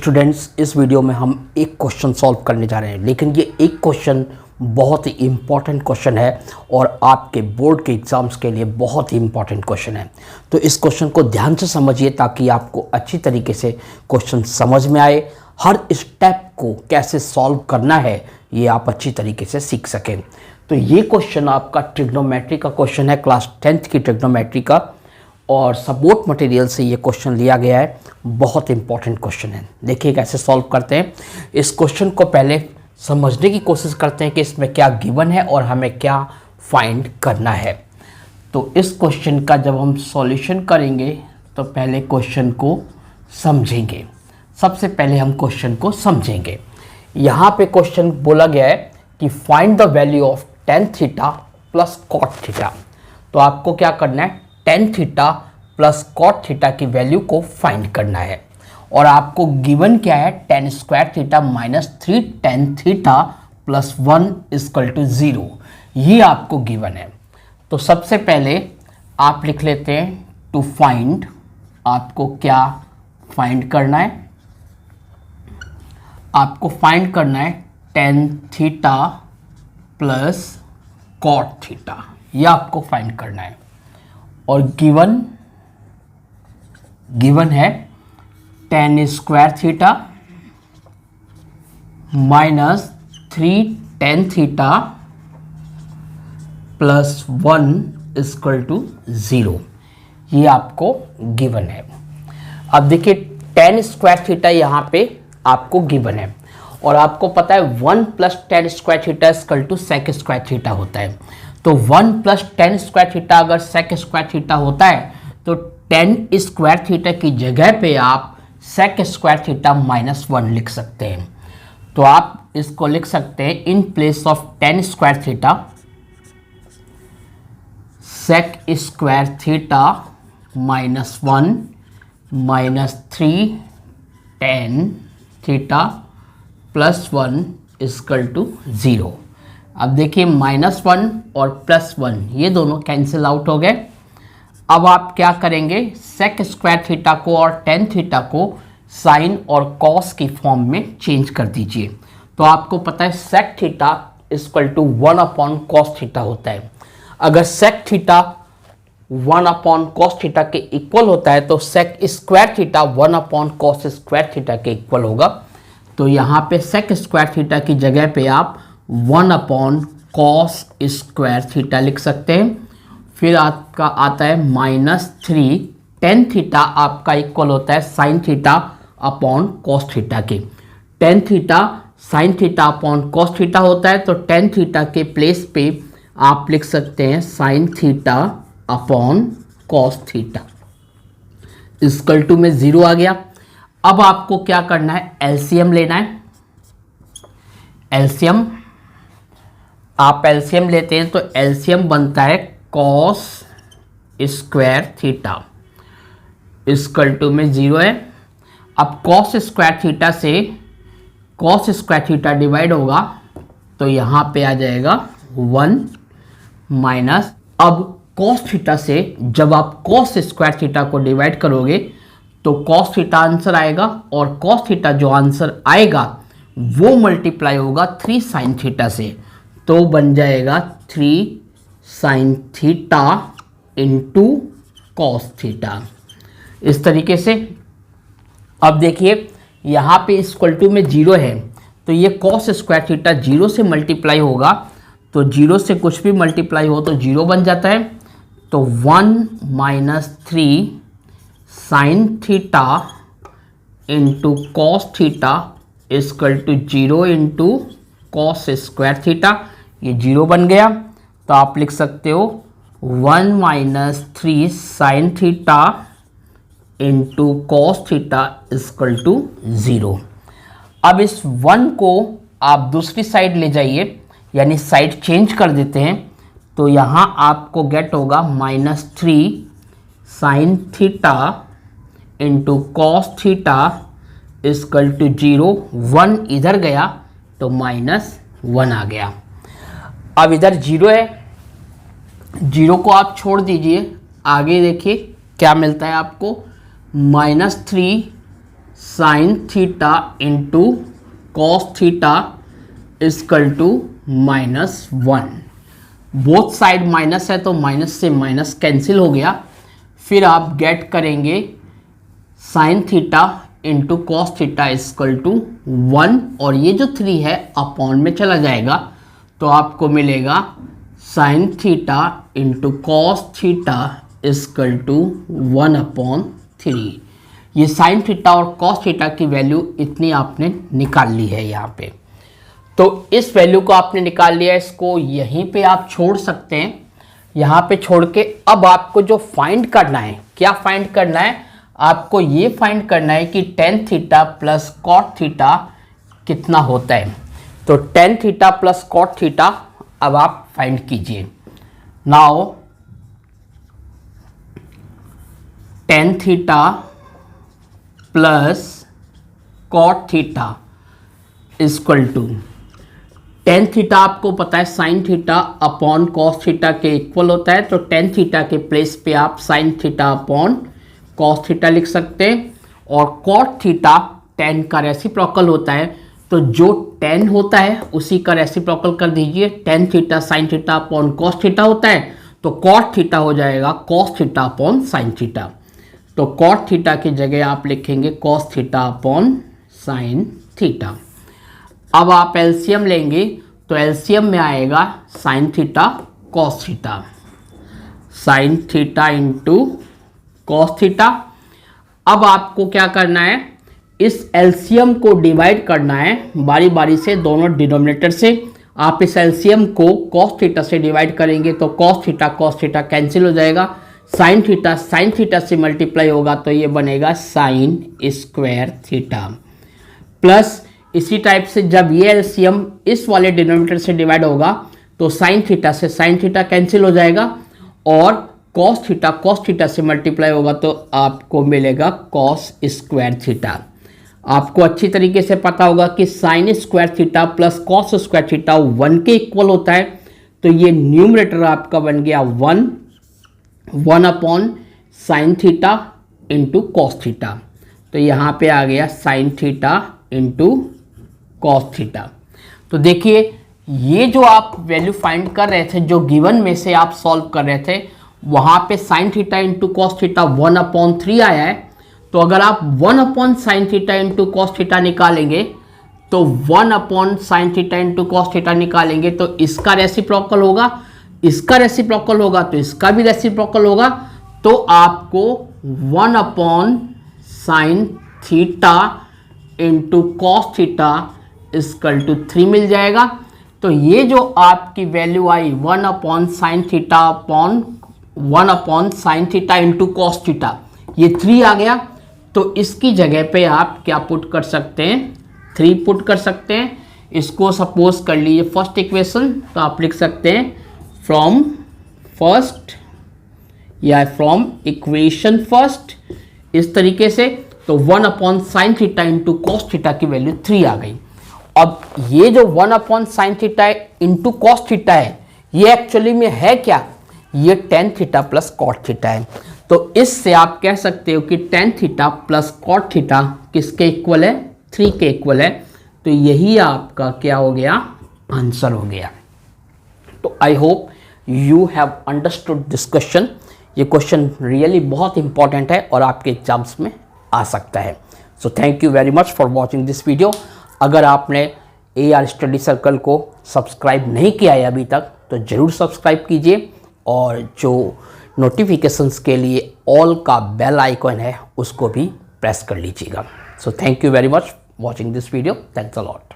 Students, इस video में हम एक क्वेश्चन सॉल्व करने जा रहे हैं, लेकिन ये एक क्वेश्चन बहुत ही इम्पॉर्टेंट क्वेश्चन है और आपके बोर्ड के एग्ज़ाम्स के लिए बहुत ही इम्पॉर्टेंट क्वेश्चन है। तो इस क्वेश्चन को ध्यान से समझिए ताकि आपको अच्छी तरीके से क्वेश्चन समझ में आए। हर स्टेप को कैसे सॉल्व करना है ये आप अच्छी तरीके से सीख सकें। तो ये क्वेश्चन आपका ट्रिग्नोमेट्री का क्वेश्चन है, क्लास 10th की ट्रिग्नोमेट्री का, और सपोर्ट मटेरियल से ये क्वेश्चन लिया गया है। बहुत इंपॉर्टेंट क्वेश्चन है। देखिए कैसे सॉल्व करते हैं। इस क्वेश्चन को पहले समझने की कोशिश करते हैं कि इसमें क्या गिवन है और हमें क्या फाइंड करना है। तो इस क्वेश्चन का जब हम सॉल्यूशन करेंगे तो पहले क्वेश्चन को समझेंगे। सबसे पहले हम क्वेश्चन को समझेंगे। यहाँ पे क्वेश्चन बोला गया है कि find the value of tan theta plus cot theta. तो आपको क्या करना है, tan theta plus cot theta की वैल्यू को फाइंड करना है। और आपको गिवन क्या है, tan square theta minus 3 tan theta plus 1 equal to 0। ये आपको गिवन है। तो सबसे पहले आप लिख लेते हैं टू फाइंड। आपको क्या फाइंड करना है, आपको फाइंड करना है tan theta plus cot theta. ये आपको फाइंड करना है। और गिवन है tan square theta minus 3 tan theta plus 1 equal to 0। ये आपको गिवन है। अब देखिए tan स्क्वायर थीटा यहाँ पे आपको गिवन है और आपको पता है 1 plus tan square theta equal to sec square theta होता है। तो 1 प्लस tan स्क्वायर थीटा अगर sec स्क्वायर थीटा होता है तो tan स्क्वायर थीटा की जगह पे आप sec स्क्वायर थीटा माइनस 1 लिख सकते हैं। तो आप इसको लिख सकते हैं in place of tan square theta sec square theta minus 1 minus 3 tan theta plus 1 equal to 0। अब देखिए माइनस 1 और प्लस 1 ये दोनों कैंसिल आउट हो गए। अब आप क्या करेंगे, sec स्क्वायर थीटा को और tan थीटा को साइन और कॉस की फॉर्म में चेंज कर दीजिए। तो आपको पता है sec theta equal to 1 upon cos theta होता है। अगर sec theta 1 upon cos theta के इक्वल होता है तो sec square theta 1 upon cos square theta के इक्वल होगा। तो यहाँ पे sec स्क्वायर थीटा की जगह पे आप 1 अपॉन कॉस स्क्वायर थीटा लिख सकते हैं। फिर आपका आता है माइनस 3 tan थीटा आपका इक्वल होता है sine theta upon cos theta के। tan theta sine theta upon cos theta होता है तो tan थीटा के प्लेस पे आप लिख सकते हैं sine theta upon cos theta. Equal to में 0 आ गया। अब आपको क्या करना है, एलसीएम लेना है। एलसीएम आप एलसीएम लेते हैं तो एलसीएम बनता है cos square theta equal to में 0 है। अब कॉस स्क्वायर थीटा से कॉस स्क्वायर थीटा डिवाइड होगा तो यहाँ पे आ जाएगा 1 माइनस, अब कॉस थीटा से जब आप कॉस स्क्वायर थीटा को डिवाइड करोगे तो कॉस थीटा आंसर आएगा और कॉस थीटा जो आंसर आएगा वो मल्टीप्लाई होगा 3 साइन थीटा से, तो बन जाएगा 3 sine theta into cos theta. इस तरीके से अब देखिए यहाँ पे इक्वल टू में 0 है तो ये कॉस स्क्वायर थीटा 0 से मल्टीप्लाई होगा, तो 0 से कुछ भी मल्टीप्लाई हो तो 0 बन जाता है। तो 1 minus 3 sine theta into cos theta equal to 0 into cos square theta. ये 0 बन गया। तो आप लिख सकते हो 1 minus 3 sine theta into cos theta equal to 0। अब इस 1 को आप दूसरी साइड ले जाइए, यानी साइड चेंज कर देते हैं। तो यहाँ आपको गेट होगा minus 3 sine theta into cos theta equal to 0। 1 इधर गया तो माइनस 1 आ गया। अब इधर 0 है, 0 को आप छोड़ दीजिए। आगे देखिए क्या मिलता है आपको, -3 sine theta into cos theta equal to -1। Both side minus है तो माइनस से माइनस कैंसिल हो गया। फिर आप गेट करेंगे sine theta into cos theta equal to 1 और ये जो 3 है अपॉन में चला जाएगा तो आपको मिलेगा sine theta into cos theta equal to 1/3। ये साइन थीटा और कॉस थीटा की वैल्यू इतनी आपने निकाल ली है यहाँ पे। तो इस वैल्यू को आपने निकाल लिया, इसको यहीं पे आप छोड़ सकते हैं। यहाँ पे छोड़ के अब आपको जो फाइंड करना है, क्या फाइंड करना है? आपको ये फाइंड करना है कि tan theta plus cot theta कितना होता है। तो tan theta plus cot theta अब आप फाइंड कीजिए। Now tan theta plus cot theta equal to tan theta आपको पता है sine theta upon cos theta के इक्वल होता है। तो टेन थीटा के प्लेस पे आप sine theta upon cos theta लिख सकते हैं और कॉट थीटा टेन का रेसिप्रोकल होता है। तो जो टेन होता है उसी का रेसिप्रोकल कर दीजिए। Tan theta sine theta upon cos theta होता है तो कॉट थीटा हो जाएगा cos theta upon sine theta. तो कॉट थीटा की जगह आप लिखेंगे cos theta upon sine theta. अब आप एलसीएम लेंगे तो एलसीएम में आएगा sine theta cos theta, sign theta into cos theta. अब आपको क्या करना है, इस एलसीएम को डिवाइड करना है बारी बारी से दोनों डिनोमिनेटर से। आप इस एलसीएम को कॉस थीटा से डिवाइड करेंगे तो कॉस थीटा कैंसिल हो जाएगा। साइन थीटा से मल्टीप्लाई होगा तो ये बनेगा साइन स्क्वायर थीटा। प्लस इसी टाइप से जब ये एलसीएम इस वाले डिनोमिनेटर से डिवाइड होगा तो साइन थीटा से साइन थीटा कैंसिल हो जाएगा और कॉस थीटा से मल्टीप्लाई होगा तो आपको मिलेगा कॉस स्क्वायर थीटा। आपको अच्छी तरीके से पता होगा कि sine square theta plus cos square theta 1 के इक्वल होता है। तो ये न्यूमरेटर आपका बन गया 1 upon sine theta into cos theta. तो यहाँ पे आ गया sign theta into cos theta. तो देखिए ये जो आप वैल्यू फाइंड कर रहे थे, जो गिवन में से आप सॉल्व कर रहे थे, वहाँ पे sign theta into cos theta 1/3 आया है। तो अगर आप 1 sine theta into cos theta निकालेंगे तो 1 sine theta into cos theta निकालेंगे तो इसका रेसिप्रोकल होगा, इसका रेसिप्रोकल होगा तो इसका भी रेसिप्रोकल होगा। तो आपको 1 sine theta into cos theta equal to 3 मिल जाएगा। तो ये जो आपकी वैल्यू आई 1 sine theta upon 1 sine theta into cos theta, ये 3 आ गया। तो इसकी जगह पे आप क्या पुट कर सकते हैं, 3 पुट कर सकते हैं। इसको सपोज कर लीजिए फर्स्ट इक्वेशन, तो आप लिख सकते हैं फ्रॉम फर्स्ट या फ्रॉम इक्वेशन फर्स्ट, इस तरीके से। तो 1 sine theta into cos theta की वैल्यू 3 आ गई। अब ये जो 1 sine theta into cos theta है, ये एक्चुअली में है क्या, ये tan theta plus cot theta है। तो इससे आप कह सकते हो कि tan theta plus cot theta किसके इक्वल है, 3 के इक्वल है। तो यही आपका क्या हो गया, आंसर हो गया। तो I hope you have understood this question. ये क्वेश्चन रियली बहुत इंपॉर्टेंट है और आपके एग्जाम्स में आ सकता है। So thank you very much for watching this video. अगर आपने AR स्टडी सर्कल को सब्सक्राइब नहीं किया है अभी तक तो ज़रूर सब्सक्राइब कीजिए और जो नोटिफिकेशंस के लिए ऑल का बेल आइकॉन है उसको भी प्रेस कर लीजिएगा। So thank you very much watching this video. Thanks a lot.